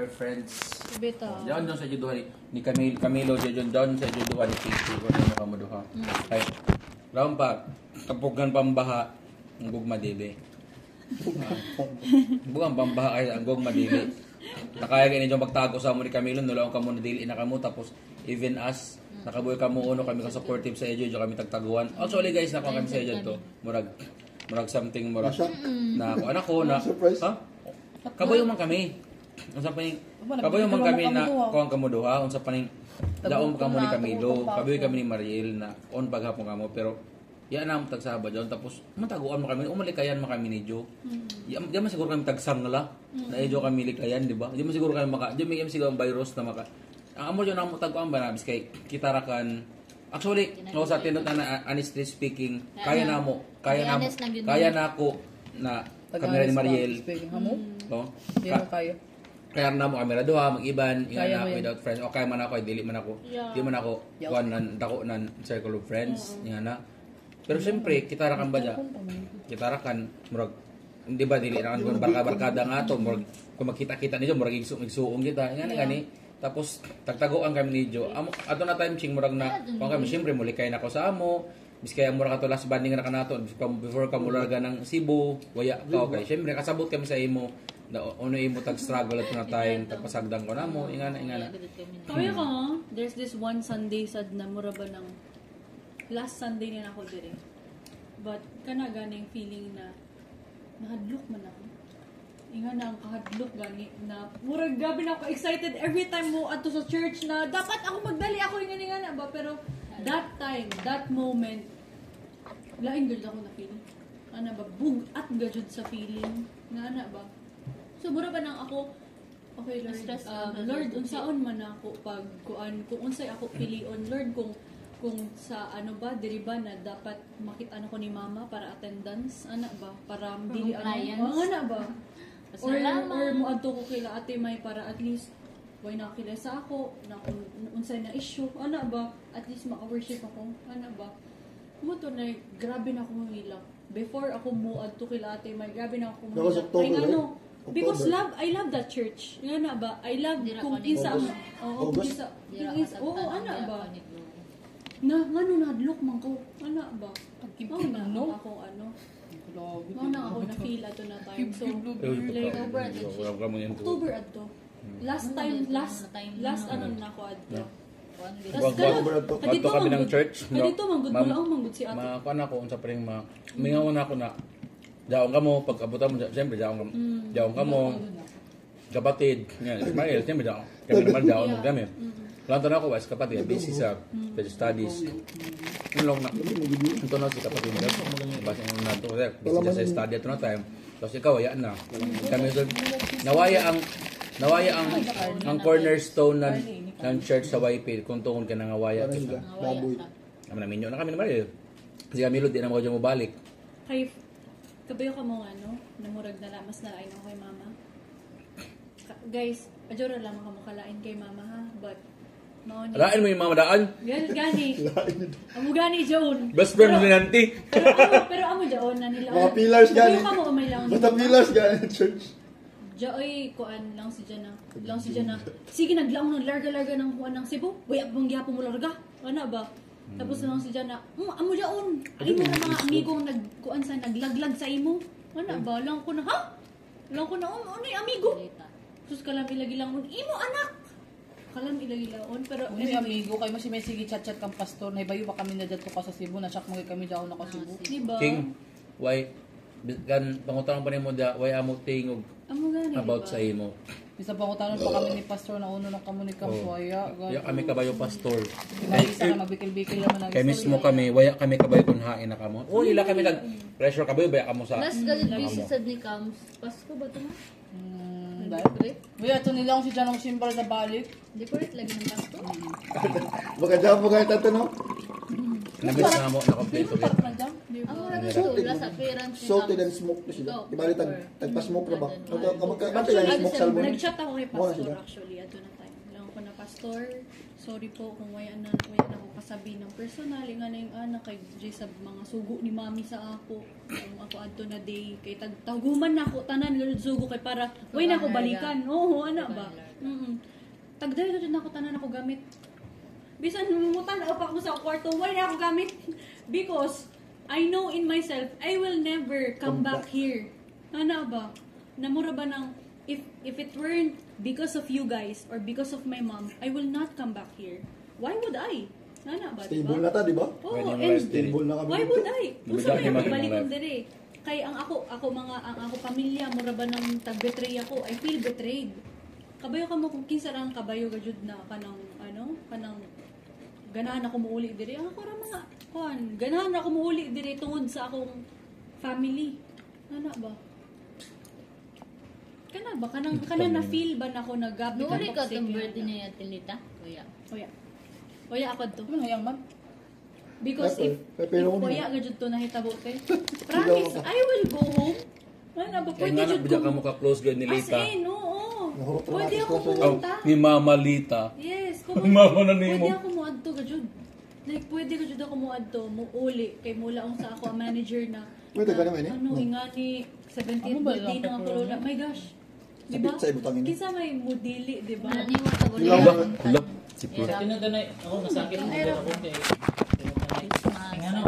their friends. Beta. Diyan sa juduhan ni Camilo John sa juduhan ni Kiki ko na kamuduha. Ay. Lawan pa kapugan pambaha ang gugma dili. Bukan pambaha ay ang gugma dili. Nakaya gani yung magtago sa mo ni Camilo nulaong kamo na dili na kamo tapos even us nakabuhi kamo uno kami ka supportive sa ejo kami tagtaguan. Actually guys nako kami sa ejo to. Murag something murag na ako anak ko na ha? Kabuyo man kami. Unsa pa ning kabuyo man kami na kuang kamuduha unsa pa ning daong kamo ni Camilo, kabuyo kami ni Mariel na on paghapon kamo pero ya na tagsaba diyon tapos mataguan mo kami umalikayan mo kami ni Jo. Di man siguro kami tagsang la. Na ejo kami likayan di ba? Di man siguro kami di man siguro ang virus na maka. Ang amo jo na mo taguan ba na bis kay kitarakan. Actually, no sa tinot na honestly speaking, kaya na ako na kamera ni Mariel. No? Kaya na mo kamera duha, mag-iban, na without friends. O kaya man ako, dili man ako. Di man ako, kuhan nan, dako nan circle of friends. Na. Pero siyempre, kitarakan ba dya? Kitarakan, murag, hindi ba, dili na kung barka-barkada nga to, murag, kung makita-kita niyo, murag igsuong kita. Gani. Tapos, tagtagoan kami ni Jo. Ato na time, ching murag na, kung kami, siyempre, mulikay na ako sa amo. Bis kaya mura ka to last banding na kanato before ka mulaga ng Cebu waya ka okay syempre kasabot kami sa imo na ono imo tag struggle at na time tapasagdan ko namo ingana kaya ko there's this one Sunday sad na mura ba ng last Sunday na ako dire but kana ganing feeling na nahadlok man ako ingana ang kahadlok gani na murag gabi na ako excited every time mo adto sa church na dapat ako magdali ako ingana ba pero that time, that moment, lain gud ako na feeling. Ana ba bugat gud sa feeling. Nga ana ba? So mura ba nang ako okay Lord, Lord unsaon man ako pag kuan kung unsay ako pilion Lord kung sa ano ba diri ba na dapat makita ko ni mama para attendance ana ba para dili ano ana ba or mo adto ko kila ate may para at least why nakilala sa ako na unsay na issue ana ba at least maka-worship ako ana ba mo to na grabe na ako mamilak before ako mo adto kila ate may grabe na ako mamilak ay ano because I love that church ana ba I love kung kinsa ana ba na ngano nadlok man ko ana ba na ako ano ako na feel ato na time so like October adto last ano na ako adto. Adto kami ng church. Adito manggod si ate. Makuan ako unsa pa ring mingawan ako na daong kamo pag-abutan mo siyempre daong kamo kapatid. Ismael siyempre daong. Kami naman daong kami. Lantan ako as kapatid busy sa studies. Nung ito na si kapatid mo. Basta nung nato busy sa study at no time. Tapos ikaw ayaan na. Kami nawaya ang cornerstone ng church sa YP kung tungkol ka nang awaya kita. Naman namin na kami naman kasi kami di na mo balik. Kay kabayo ka mo ano, namurag na lamas na lain ako kay mama. Guys, ajora lang mo kalain kay mama ha, but lain mo yung mama daan? Gani. Amo gani John. Best friend mo ni Nanti. Pero amo John na nila. Mga pillars gani. Basta pillars gani church. Joy, kuan lang si Jana. Sige naglaong ng larga-larga ng kuan ng Cebu. Waya bang gyapon mo larga? Ana ba? Tapos lang si Jana, amo daon. Ay mo na mga amigo nagkuan sa naglaglag sa imo. Ana ba? Lang ko na ha? Lang ko na unay amigo. Sus kalam ilagi lang imo anak. Kalam ilagi laon pero uni amigo kay mas may sige chat kang pastor na bayo pa kami na dito ka sa Cebu na sak mo kami daon na ka Cebu. Diba? King, why kan pangutang pa nimo da why amo tingog about diba? sa imo. Bisa pangutanon pa kami ni pastor na uno ng komunikasyon waya. Ya kami kabayo pastor. Isa na magbikil-bikil naman ang kay mismo kami waya kami kabayo kun hain na kamo. O ila kami nag pressure kabayo baya kamo sa. Last galit busy sa ni Cams. Pasko ba to na? Waya to nilang si Janong Simbal sa balik. Decorate lagi ng pasto. Baka daw mo kahit ito no? Nabis na mo na kompleto Parang gid. na dyan. Ang mura na ito, last appearance ni Salted Cams. and smoked na sila. Ito, Di ba rin pepper. tagpa-smoke na ba? Kamagkakanta Actually, lang smoke salmon. nag-chat ako kay Mura pastor sila. actually ato na time. Lang ko na pastor. Sorry po kung waya na ako kasabi ng personal nga na yung anak kay Jay sa mga sugo ni mami sa ako. Ang ako adto na day kay tagtaguman na ako tanan gud sugo kay para way na ako balikan. Oo, ana ba? Tagdali na ako tanan ako gamit. Bisan mumutan pa ako sa kwarto, why na ako gamit? Because I know in myself, I will never come back here. Ano ba? Namura ba ng if it weren't because of you guys or because of my mom, I will not come back here. Why would I? Ano ba? Stable na ta, di ba? Oo, Pwede mo and life diri. Stable na kami. why dito. would I? Di ba Unsa dyan may mag- balik life? ko dire? Kay ang ako pamilya mura ba nang tag-betray ako, I feel betrayed. Kabayo ka mo kung kinsa lang kabayo gajud na kanang kanang ganahan ako muuli dire. Ang ako ra mga ganahan ako muuli dire tungod sa akong family. Ana ba? Kana ba kanang na feel ba nako nagabi Nuri ka toxic itong yan? birthday niya Tilita? Kuya. Oya ako to. Ano hayang man? Because if Pero kuya gajud to nahitabo te. Promise, I will go home. Ano ba Kaya pwede nga jud na ka ko. mo ka-close girl ni As Lita. in, oo. Oo, Pwede ako traumatic Oh, pumunta. ni Mama Lita. Yes, Mama na nimo. pwede ako muadto gajud. Like pwede gajud ako muadto, muuli kay mula ang sa ako ang manager na. Pwede ka naman, eh. Ano ingani 70th Ano ba birthday lang ng ako pepperoni? lola. My gosh. Sa Diba? pizza, ibutang ini. Kinsa may mudili, diba? Naniwa ka Ilaw wala. lang. Hulap. Si Puro. Tinaganay ako nasakit mo din ako kay. Ano?